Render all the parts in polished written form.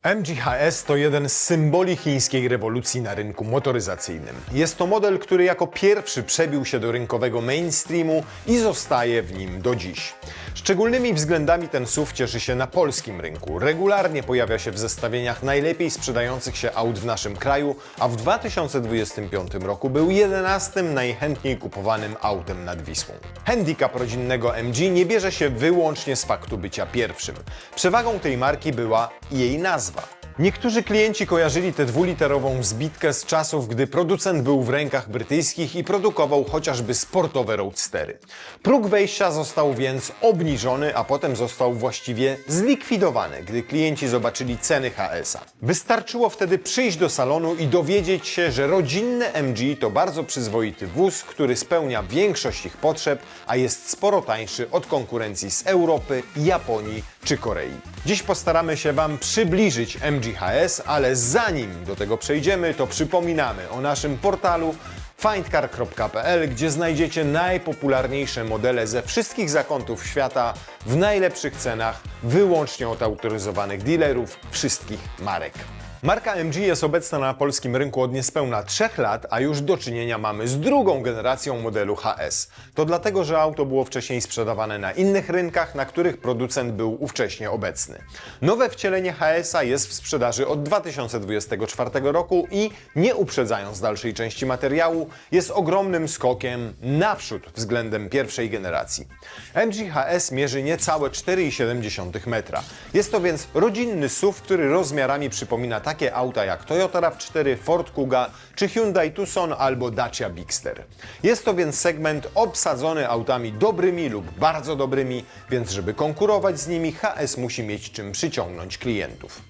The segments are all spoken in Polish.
MG-HS to jeden z symboli chińskiej rewolucji na rynku motoryzacyjnym. Jest to model, który jako pierwszy przebił się do rynkowego mainstreamu i zostaje w nim do dziś. Szczególnymi względami ten SUV cieszy się na polskim rynku. Regularnie pojawia się w zestawieniach najlepiej sprzedających się aut w naszym kraju, a w 2025 roku był 11. najchętniej kupowanym autem nad Wisłą. Handicap rodzinnego MG nie bierze się wyłącznie z faktu bycia pierwszym. Przewagą tej marki była jej nazwa. Niektórzy klienci kojarzyli tę dwuliterową zbitkę z czasów, gdy producent był w rękach brytyjskich i produkował chociażby sportowe roadstery. Próg wejścia został więc obniżony, a potem został właściwie zlikwidowany, gdy klienci zobaczyli ceny HS-a. Wystarczyło wtedy przyjść do salonu i dowiedzieć się, że rodzinne MG to bardzo przyzwoity wóz, który spełnia większość ich potrzeb, a jest sporo tańszy od konkurencji z Europy, Japonii czy Korei. Dziś postaramy się Wam przybliżyć MG-HS, ale zanim do tego przejdziemy, to przypominamy o naszym portalu findcar.pl, gdzie znajdziecie najpopularniejsze modele ze wszystkich zakątów świata w najlepszych cenach, wyłącznie od autoryzowanych dealerów wszystkich marek. Marka MG jest obecna na polskim rynku od niespełna 3 lat, a już do czynienia mamy z drugą generacją modelu HS. To dlatego, że auto było wcześniej sprzedawane na innych rynkach, na których producent był ówcześnie obecny. Nowe wcielenie HS-a jest w sprzedaży od 2024 roku i, nie uprzedzając dalszej części materiału, jest ogromnym skokiem naprzód względem pierwszej generacji. MG HS mierzy niecałe 4,7 metra. Jest to więc rodzinny SUV, który rozmiarami przypomina takie auta jak Toyota RAV4, Ford Kuga czy Hyundai Tucson albo Dacia Bigster. Jest to więc segment obsadzony autami dobrymi lub bardzo dobrymi, więc żeby konkurować z nimi, HS musi mieć czym przyciągnąć klientów.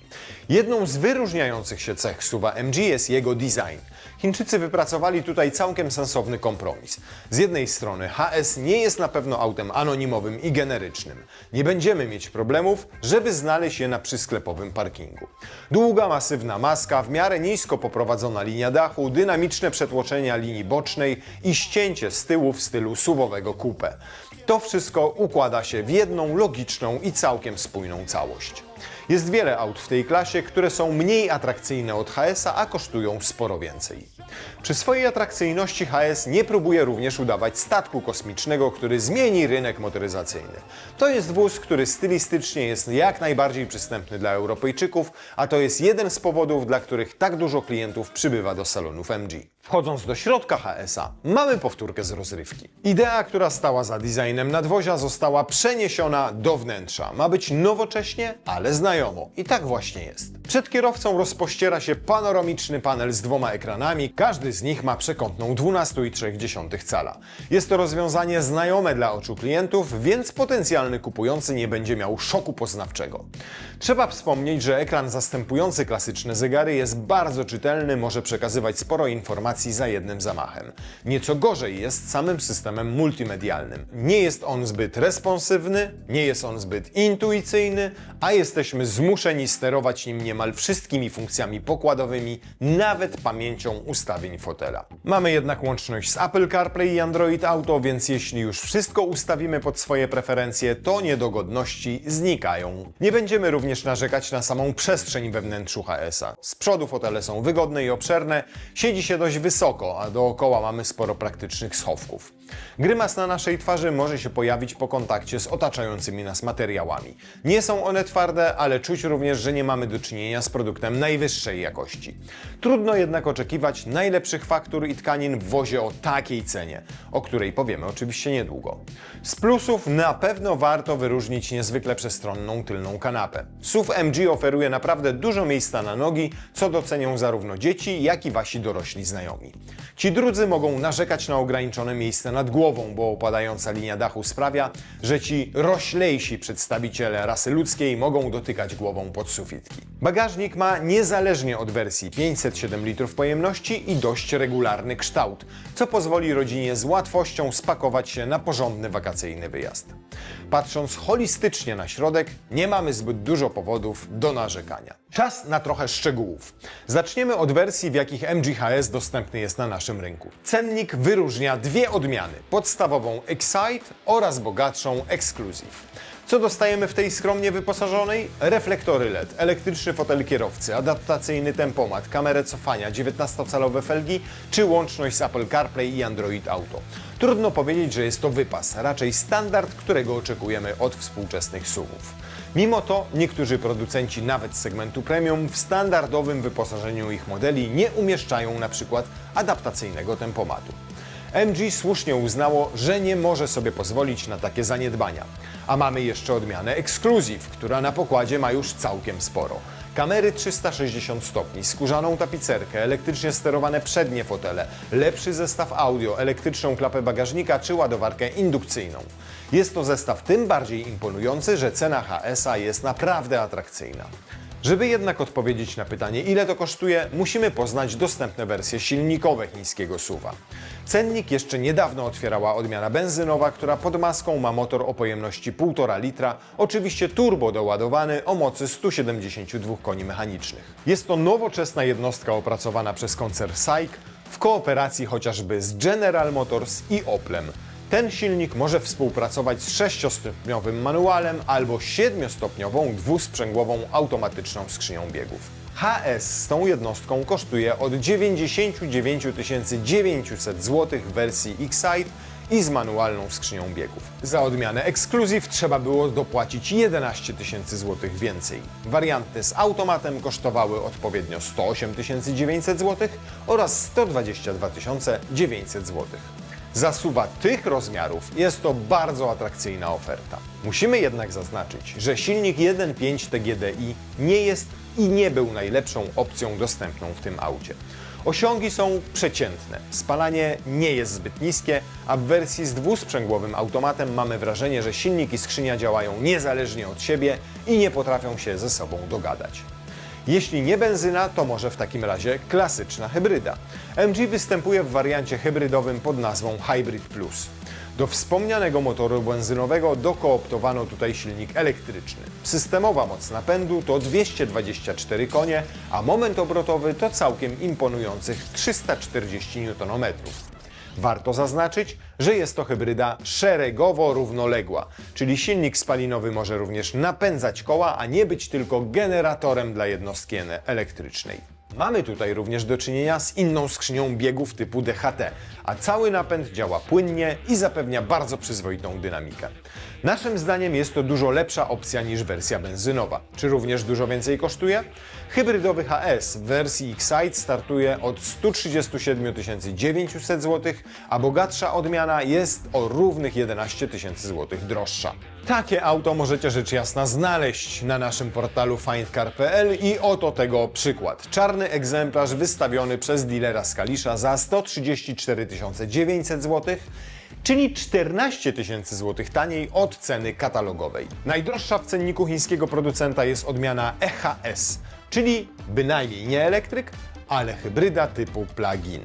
Jedną z wyróżniających się cech SUV-a MG jest jego design. Chińczycy wypracowali tutaj całkiem sensowny kompromis. Z jednej strony HS nie jest na pewno autem anonimowym i generycznym. Nie będziemy mieć problemów, żeby znaleźć je na przysklepowym parkingu. Długa, masywna maska, w miarę nisko poprowadzona linia dachu, dynamiczne przetłoczenia linii bocznej i ścięcie z tyłu w stylu SUV-owego coupé. To wszystko układa się w jedną logiczną i całkiem spójną całość. Jest wiele aut w tej klasie, które są mniej atrakcyjne od HS-a, a kosztują sporo więcej. Przy swojej atrakcyjności HS nie próbuje również udawać statku kosmicznego, który zmieni rynek motoryzacyjny. To jest wóz, który stylistycznie jest jak najbardziej przystępny dla Europejczyków, a to jest jeden z powodów, dla których tak dużo klientów przybywa do salonów MG. Wchodząc do środka HS-a, mamy powtórkę z rozrywki. Idea, która stała za designem nadwozia, została przeniesiona do wnętrza. Ma być nowocześnie, ale znajomo. I tak właśnie jest. Przed kierowcą rozpościera się panoramiczny panel z 2 ekranami. Każdy z nich ma przekątną 12,3 cala. Jest to rozwiązanie znajome dla oczu klientów, więc potencjalny kupujący nie będzie miał szoku poznawczego. Trzeba wspomnieć, że ekran zastępujący klasyczne zegary jest bardzo czytelny, może przekazywać sporo informacji za jednym zamachem. Nieco gorzej jest z samym systemem multimedialnym. Nie jest on zbyt responsywny, nie jest on zbyt intuicyjny, a jesteśmy zmuszeni sterować nim niemal wszystkimi funkcjami pokładowymi, nawet pamięcią ustawień fotela. Mamy jednak łączność z Apple CarPlay i Android Auto, więc jeśli już wszystko ustawimy pod swoje preferencje, to niedogodności znikają. Nie będziemy również narzekać na samą przestrzeń we wnętrzu HS-a. Z przodu fotele są wygodne i obszerne, siedzi się dość wysoko, a dookoła mamy sporo praktycznych schowków. Grymas na naszej twarzy może się pojawić po kontakcie z otaczającymi nas materiałami. Nie są one twarde, ale czuć również, że nie mamy do czynienia z produktem najwyższej jakości. Trudno jednak oczekiwać najlepszych faktur i tkanin w wozie o takiej cenie, o której powiemy oczywiście niedługo. Z plusów na pewno warto wyróżnić niezwykle przestronną tylną kanapę. SUV MG oferuje naprawdę dużo miejsca na nogi, co docenią zarówno dzieci, jak i wasi dorośli znajomi. Ci drudzy mogą narzekać na ograniczone miejsce nad głową, bo opadająca linia dachu sprawia, że ci roślejsi przedstawiciele rasy ludzkiej mogą dotykać głową pod sufitki. Bagażnik ma niezależnie od wersji 507 litrów pojemności i dość regularny kształt, co pozwoli rodzinie z łatwością spakować się na porządny wakacyjny wyjazd. Patrząc holistycznie na środek, nie mamy zbyt dużo powodów do narzekania. Czas na trochę szczegółów. Zaczniemy od wersji, w jakich MG-HS dostępny jest na naszym rynku. Cennik wyróżnia 2 odmiany, podstawową Excite oraz bogatszą Exclusive. Co dostajemy w tej skromnie wyposażonej? Reflektory LED, elektryczny fotel kierowcy, adaptacyjny tempomat, kamerę cofania, 19-calowe felgi czy łączność z Apple CarPlay i Android Auto. Trudno powiedzieć, że jest to wypas, raczej standard, którego oczekujemy od współczesnych SUV-ów. Mimo to niektórzy producenci nawet z segmentu premium w standardowym wyposażeniu ich modeli nie umieszczają np. adaptacyjnego tempomatu. MG słusznie uznało, że nie może sobie pozwolić na takie zaniedbania. A mamy jeszcze odmianę Exclusive, która na pokładzie ma już całkiem sporo. Kamery 360 stopni, skórzaną tapicerkę, elektrycznie sterowane przednie fotele, lepszy zestaw audio, elektryczną klapę bagażnika czy ładowarkę indukcyjną. Jest to zestaw tym bardziej imponujący, że cena HS-a jest naprawdę atrakcyjna. Żeby jednak odpowiedzieć na pytanie, ile to kosztuje, musimy poznać dostępne wersje silnikowe chińskiego SUV-a. Cennik jeszcze niedawno otwierała odmiana benzynowa, która pod maską ma motor o pojemności 1,5 litra, oczywiście turbo doładowany o mocy 172 koni mechanicznych. Jest to nowoczesna jednostka opracowana przez koncern SAIC w kooperacji chociażby z General Motors i Oplem. Ten silnik może współpracować z 6-stopniowym manualem albo 7-stopniową dwusprzęgłową automatyczną skrzynią biegów. HS z tą jednostką kosztuje od 99 900 zł w wersji Excite i z manualną skrzynią biegów. Za odmianę Exclusive trzeba było dopłacić 11 000 zł więcej. Warianty z automatem kosztowały odpowiednio 108 900 zł oraz 122 900 zł. Za SUV-a tych rozmiarów jest to bardzo atrakcyjna oferta. Musimy jednak zaznaczyć, że silnik 1.5 TGDI nie jest i nie był najlepszą opcją dostępną w tym aucie. Osiągi są przeciętne, spalanie nie jest zbyt niskie, a w wersji z dwusprzęgłowym automatem mamy wrażenie, że silnik i skrzynia działają niezależnie od siebie i nie potrafią się ze sobą dogadać. Jeśli nie benzyna, to może w takim razie klasyczna hybryda. MG występuje w wariancie hybrydowym pod nazwą Hybrid Plus. Do wspomnianego motoru benzynowego dokooptowano tutaj silnik elektryczny. Systemowa moc napędu to 224 konie, a moment obrotowy to całkiem imponujących 340 Nm. Warto zaznaczyć, że jest to hybryda szeregowo równoległa, czyli silnik spalinowy może również napędzać koła, a nie być tylko generatorem dla jednostki elektrycznej. Mamy tutaj również do czynienia z inną skrzynią biegów typu DHT, a cały napęd działa płynnie i zapewnia bardzo przyzwoitą dynamikę. Naszym zdaniem jest to dużo lepsza opcja niż wersja benzynowa. Czy również dużo więcej kosztuje? Hybrydowy HS w wersji Excite startuje od 137 900 zł, a bogatsza odmiana jest o równych 11 000 zł droższa. Takie auto możecie rzecz jasna znaleźć na naszym portalu findcar.pl i oto tego przykład. Czarny egzemplarz wystawiony przez dealera z Kalisza za 134 900 zł, czyli 14 000 zł taniej od ceny katalogowej. Najdroższa w cenniku chińskiego producenta jest odmiana EHS, czyli bynajmniej nie elektryk, ale hybryda typu plug-in.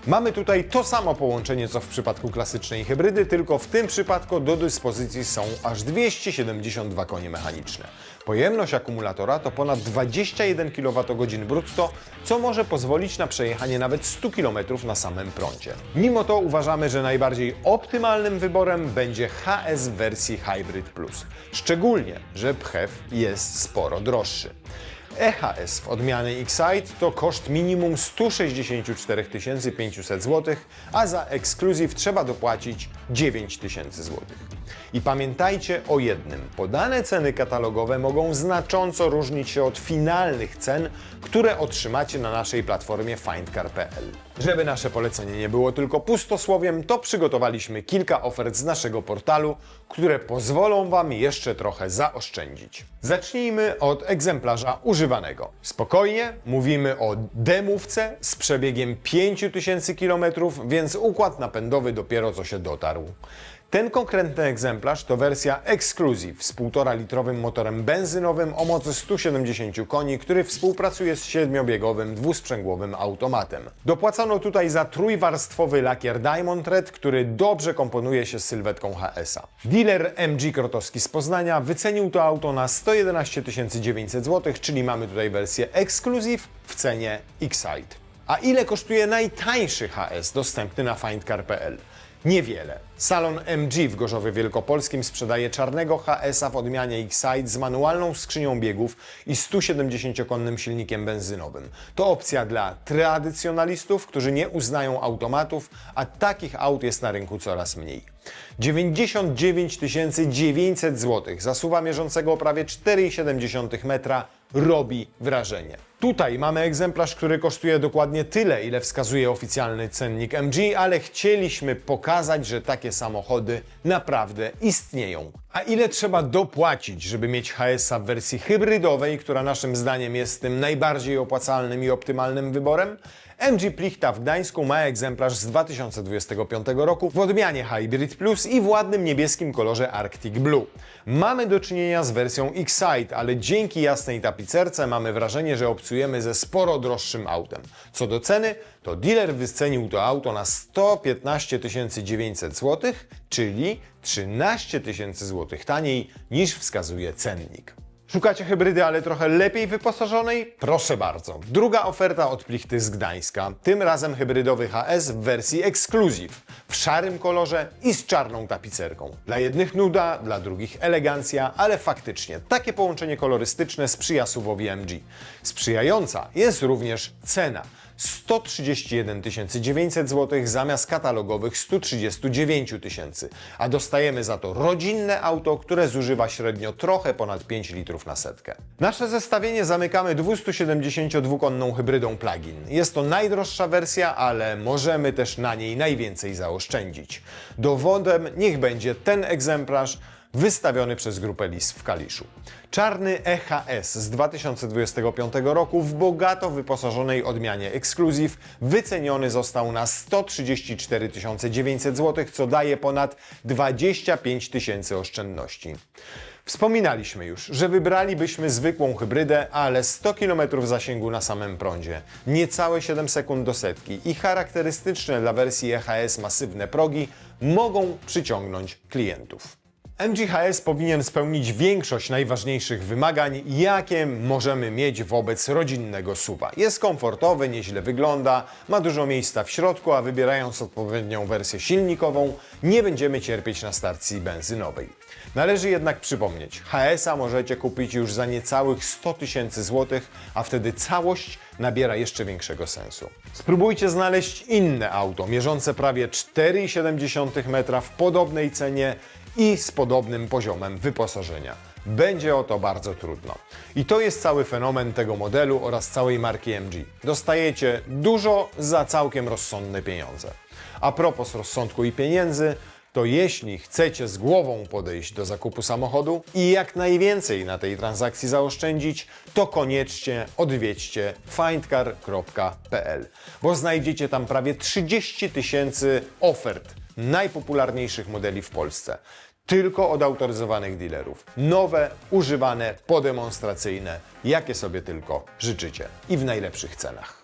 Mamy tutaj to samo połączenie co w przypadku klasycznej hybrydy, tylko w tym przypadku do dyspozycji są aż 272 konie mechaniczne. Pojemność akumulatora to ponad 21 kWh brutto, co może pozwolić na przejechanie nawet 100 km na samym prądzie. Mimo to uważamy, że najbardziej optymalnym wyborem będzie HS w wersji Hybrid Plus. Szczególnie, że PHEV jest sporo droższy. EHS w odmianie Excite to koszt minimum 164 500 zł, a za Exclusive trzeba dopłacić 9 000 zł. I pamiętajcie o jednym, podane ceny katalogowe mogą znacząco różnić się od finalnych cen, które otrzymacie na naszej platformie findcar.pl. Żeby nasze polecenie nie było tylko pustosłowiem, to przygotowaliśmy kilka ofert z naszego portalu, które pozwolą Wam jeszcze trochę zaoszczędzić. Zacznijmy od egzemplarza używanego. Spokojnie, mówimy o demówce z przebiegiem 5000 km, więc układ napędowy dopiero co się dotarł. Ten konkretny egzemplarz to wersja Exclusive z 1,5-litrowym motorem benzynowym o mocy 170 koni, który współpracuje z 7-biegowym dwusprzęgłowym automatem. Dopłacono tutaj za trójwarstwowy lakier Diamond Red, który dobrze komponuje się z sylwetką HS-a. Dealer MG Krotowski z Poznania wycenił to auto na 111 900 zł, czyli mamy tutaj wersję Exclusive w cenie Excite. A ile kosztuje najtańszy HS dostępny na findcar.pl? Niewiele. Salon MG w Gorzowie Wielkopolskim sprzedaje czarnego HS-a w odmianie Excite z manualną skrzynią biegów i 170-konnym silnikiem benzynowym. To opcja dla tradycjonalistów, którzy nie uznają automatów, a takich aut jest na rynku coraz mniej. 99 900 zł za SUV-a mierzącego prawie 4,7 metra robi wrażenie. Tutaj mamy egzemplarz, który kosztuje dokładnie tyle, ile wskazuje oficjalny cennik MG, ale chcieliśmy pokazać, że takie samochody naprawdę istnieją. A ile trzeba dopłacić, żeby mieć HS-a w wersji hybrydowej, która naszym zdaniem jest tym najbardziej opłacalnym i optymalnym wyborem? MG Plichta w Gdańsku ma egzemplarz z 2025 roku w odmianie Hybrid Plus i w ładnym niebieskim kolorze Arctic Blue. Mamy do czynienia z wersją Excite, ale dzięki jasnej tapicerce mamy wrażenie, że obcujemy ze sporo droższym autem. Co do ceny, to dealer wycenił to auto na 115 900 zł, czyli 13 000 zł taniej niż wskazuje cennik. Szukacie hybrydy, ale trochę lepiej wyposażonej? Proszę bardzo. Druga oferta od Plichty z Gdańska. Tym razem hybrydowy HS w wersji Exclusive, w szarym kolorze i z czarną tapicerką. Dla jednych nuda, dla drugich elegancja, ale faktycznie takie połączenie kolorystyczne sprzyja SUV-owi MG. Sprzyjająca jest również cena. 131 900 zł zamiast katalogowych 139 000, a dostajemy za to rodzinne auto, które zużywa średnio trochę ponad 5 litrów na setkę. Nasze zestawienie zamykamy 272-konną hybrydą plug-in. Jest to najdroższa wersja, ale możemy też na niej najwięcej zaoszczędzić. Dowodem niech będzie ten egzemplarz wystawiony przez grupę LIS w Kaliszu. Czarny EHS z 2025 roku w bogato wyposażonej odmianie Exclusive wyceniony został na 134 900 zł, co daje ponad 25 000 oszczędności. Wspominaliśmy już, że wybralibyśmy zwykłą hybrydę, ale 100 km zasięgu na samym prądzie, niecałe 7 sekund do setki i charakterystyczne dla wersji EHS masywne progi mogą przyciągnąć klientów. MG HS powinien spełnić większość najważniejszych wymagań, jakie możemy mieć wobec rodzinnego SUV-a. Jest komfortowy, nieźle wygląda, ma dużo miejsca w środku, a wybierając odpowiednią wersję silnikową, nie będziemy cierpieć na stacji benzynowej. Należy jednak przypomnieć, HS-a możecie kupić już za niecałych 100 000 zł, a wtedy całość nabiera jeszcze większego sensu. Spróbujcie znaleźć inne auto, mierzące prawie 4,7 metra w podobnej cenie i z podobnym poziomem wyposażenia. Będzie o to bardzo trudno. I to jest cały fenomen tego modelu oraz całej marki MG. Dostajecie dużo za całkiem rozsądne pieniądze. A propos rozsądku i pieniędzy, to jeśli chcecie z głową podejść do zakupu samochodu i jak najwięcej na tej transakcji zaoszczędzić, to koniecznie odwiedźcie findcar.pl, bo znajdziecie tam prawie 30 000 ofert najpopularniejszych modeli w Polsce. Tylko od autoryzowanych dealerów. Nowe, używane, podemonstracyjne, jakie sobie tylko życzycie. I w najlepszych cenach.